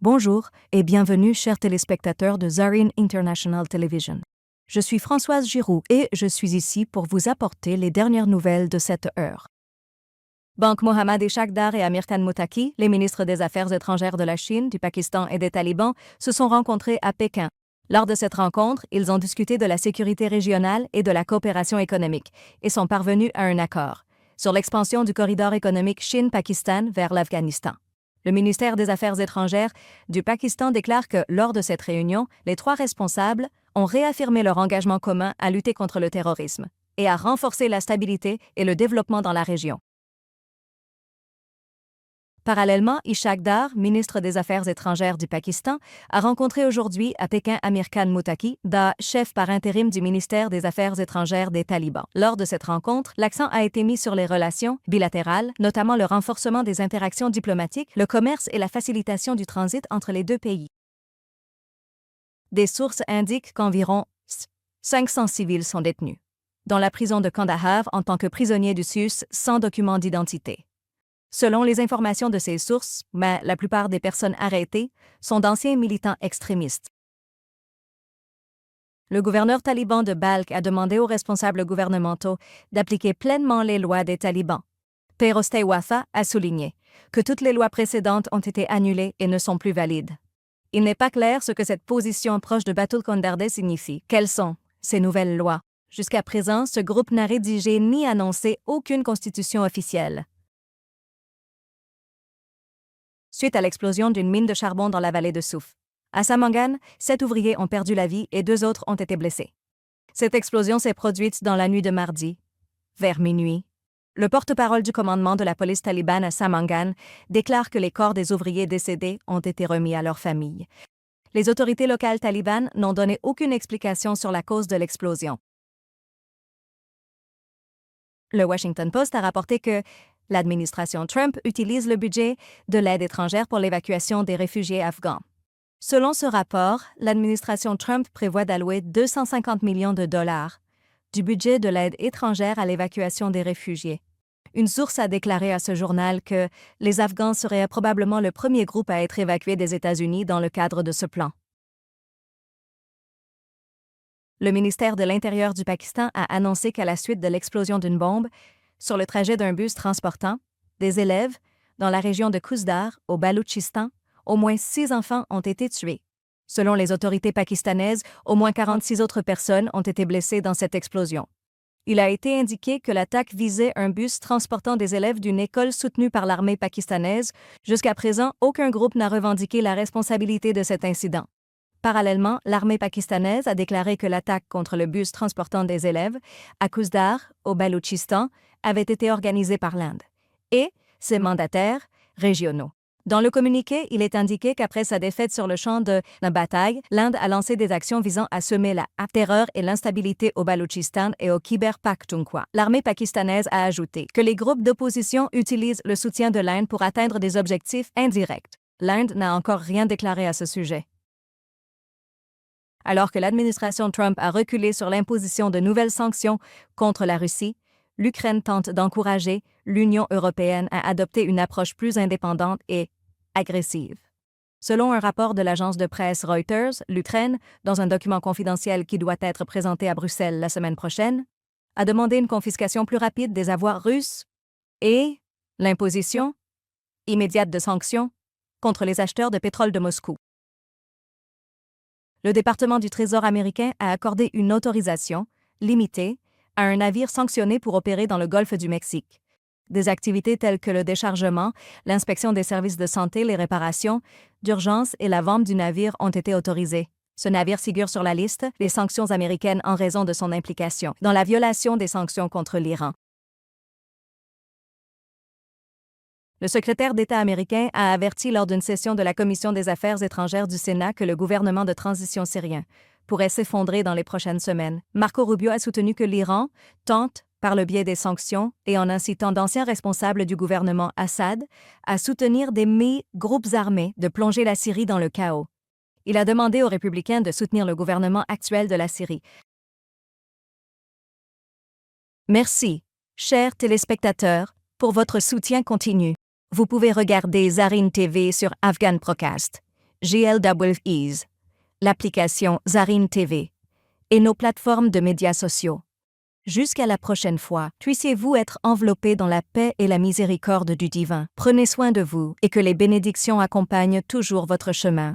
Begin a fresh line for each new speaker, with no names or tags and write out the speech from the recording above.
Bonjour et bienvenue chers téléspectateurs de Zarin International Television. Je suis Françoise Giroux et je suis ici pour vous apporter les dernières nouvelles de cette heure. Banque Mohammad Ishaq Dar et Amir Khan Muttaqi, les ministres des Affaires étrangères de la Chine, du Pakistan et des talibans, se sont rencontrés à Pékin. Lors de cette rencontre, ils ont discuté de la sécurité régionale et de la coopération économique et sont parvenus à un accord sur l'expansion du corridor économique Chine-Pakistan vers l'Afghanistan. Le ministère des Affaires étrangères du Pakistan déclare que, lors de cette réunion, les trois responsables ont réaffirmé leur engagement commun à lutter contre le terrorisme et à renforcer la stabilité et le développement dans la région. Parallèlement, Ishaq Dar, ministre des Affaires étrangères du Pakistan, a rencontré aujourd'hui à Pékin Amir Khan Muttaqi, chef par intérim du ministère des Affaires étrangères des talibans. Lors de cette rencontre, l'accent a été mis sur les relations bilatérales, notamment le renforcement des interactions diplomatiques, le commerce et la facilitation du transit entre les deux pays. Des sources indiquent qu'environ 500 civils sont détenus dans la prison de Kandahar en tant que prisonniers du SUS sans document d'identité. Selon les informations de ces sources, la plupart des personnes arrêtées sont d'anciens militants extrémistes. Le gouverneur taliban de Balkh a demandé aux responsables gouvernementaux d'appliquer pleinement les lois des talibans. Perostei Wafa a souligné que toutes les lois précédentes ont été annulées et ne sont plus valides. Il n'est pas clair ce que cette position proche de Batul Kondardeh signifie. Quelles sont ces nouvelles lois? Jusqu'à présent, ce groupe n'a rédigé ni annoncé aucune constitution officielle. Suite à l'explosion d'une mine de charbon dans la vallée de Souf. À Samangan, 7 ouvriers ont perdu la vie et 2 autres ont été blessés. Cette explosion s'est produite dans la nuit de mardi, vers minuit. Le porte-parole du commandement de la police talibane à Samangan déclare que les corps des ouvriers décédés ont été remis à leurs familles. Les autorités locales talibanes n'ont donné aucune explication sur la cause de l'explosion. Le Washington Post a rapporté que l'administration Trump utilise le budget de l'aide étrangère pour l'évacuation des réfugiés afghans. Selon ce rapport, l'administration Trump prévoit d'allouer 250 millions de dollars du budget de l'aide étrangère à l'évacuation des réfugiés. Une source a déclaré à ce journal que les Afghans seraient probablement le premier groupe à être évacué des États-Unis dans le cadre de ce plan. Le ministère de l'Intérieur du Pakistan a annoncé qu'à la suite de l'explosion d'une bombe, sur le trajet d'un bus transportant des élèves dans la région de Kuzdar, au Baloutchistan, au moins 6 enfants ont été tués. Selon les autorités pakistanaises, au moins 46 autres personnes ont été blessées dans cette explosion. Il a été indiqué que l'attaque visait un bus transportant des élèves d'une école soutenue par l'armée pakistanaise. Jusqu'à présent, aucun groupe n'a revendiqué la responsabilité de cet incident. Parallèlement, l'armée pakistanaise a déclaré que l'attaque contre le bus transportant des élèves à Kuzdar, au Baloutchistan, avait été organisée par l'Inde et ses mandataires régionaux. Dans le communiqué, il est indiqué qu'après sa défaite sur le champ de la bataille, l'Inde a lancé des actions visant à semer la terreur et l'instabilité au Baloutchistan et au Khyber Pakhtunkhwa. L'armée pakistanaise a ajouté que les groupes d'opposition utilisent le soutien de l'Inde pour atteindre des objectifs indirects. L'Inde n'a encore rien déclaré à ce sujet. Alors que l'administration Trump a reculé sur l'imposition de nouvelles sanctions contre la Russie, l'Ukraine tente d'encourager l'Union européenne à adopter une approche plus indépendante et agressive. Selon un rapport de l'agence de presse Reuters, l'Ukraine, dans un document confidentiel qui doit être présenté à Bruxelles la semaine prochaine, a demandé une confiscation plus rapide des avoirs russes et l'imposition immédiate de sanctions contre les acheteurs de pétrole de Moscou. Le département du Trésor américain a accordé une autorisation limitée à un navire sanctionné pour opérer dans le golfe du Mexique. Des activités telles que le déchargement, l'inspection des services de santé, les réparations d'urgence et la vente du navire ont été autorisées. Ce navire figure sur la liste des sanctions américaines en raison de son implication dans la violation des sanctions contre l'Iran. Le secrétaire d'État américain a averti lors d'une session de la Commission des Affaires étrangères du Sénat que le gouvernement de transition syrien pourrait s'effondrer dans les prochaines semaines. Marco Rubio a soutenu que l'Iran tente, par le biais des sanctions et en incitant d'anciens responsables du gouvernement Assad, à soutenir des groupes armés de plonger la Syrie dans le chaos. Il a demandé aux républicains de soutenir le gouvernement actuel de la Syrie. Merci, chers téléspectateurs, pour votre soutien continu. Vous pouvez regarder Zarin TV sur Afghan Procast, GLWEs, l'application Zarine TV et nos plateformes de médias sociaux. Jusqu'à la prochaine fois, puissiez-vous être enveloppés dans la paix et la miséricorde du divin. Prenez soin de vous et que les bénédictions accompagnent toujours votre chemin.